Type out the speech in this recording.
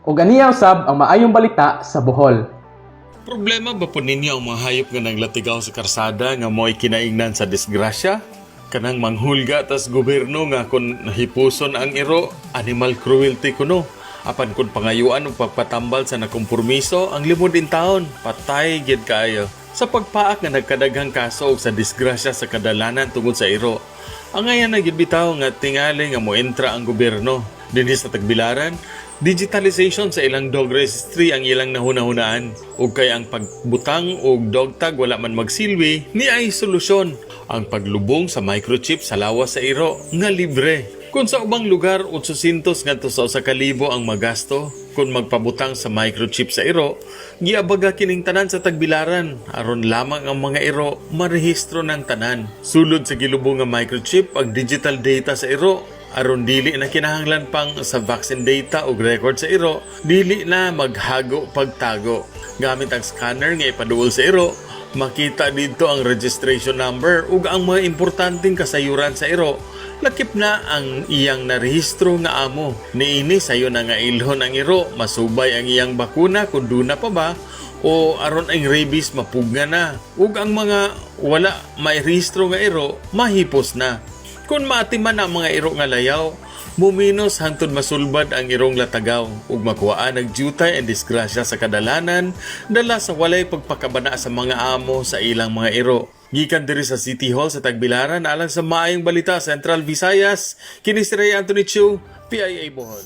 ug aniya usab ang maayong balita sa Bohol. Problema ba po ninyo ang mga hayop nga naglatigaw sa karsada nga mo'y kinaingnan sa disgrasya? Kanang manghulga tas gobyerno nga kung nahipuson ang iro, animal cruelty kuno. Apan kung pangayuan o pagpatambal sa nakompormiso, ang limod in taon, patay gid kaayo. Sa pagpaak nga nagkadaghang kaso og sa disgrasya sa kadalanan tungod sa iro. Ang ngayon na bitaw nga tingali nga moentra ang gobyerno. Dinhi sa Tagbilaran, digitalization sa ilang dog registry ang ilang nahuna-hunaan. Ug kay ang pagbutang og dog tag wala man magsilwi, ni ay solusyon. Ang paglubong sa microchip sa lawas sa iro nga libre. Kung sa ubang lugar, 800 ngadto sa 1,000 ang magasto kung magpabutang sa microchip sa iro, giabaga kining tanan sa Tagbilaran aron lamang ang mga iro marehistro ng tanan. Sulod sa gilubong nga microchip ang digital data sa iro aron dili na kinahanglan pang sa vaccine data o record sa iro, dili na maghago pagtago. Gamit ang scanner nga ipaduol sa iro, makita dito ang registration number ug ang mga importanteng kasayuran sa iro. Lakip na ang iyang narehistro nga amo. Niini sayo na nga ilhon ang iro, masubay ang iyang bakuna kung duna pa ba, o aron ang rabies mapugna na. Ug ang mga wala may rehistro nga iro, mahipos na. Kung maatiman ang mga iro nga layaw, muminos hangtod masulbad ang irong latagaw ug makuhaan nagdiutay ang disgrasya sa kadalanan dala sa walay pagpakabana sa mga amo sa ilang mga iro. Gikan diri sa City Hall sa Tagbilaran alang sa maayong balita Central Visayas, kini si Ray Anthony Chiu, PIA Bohol.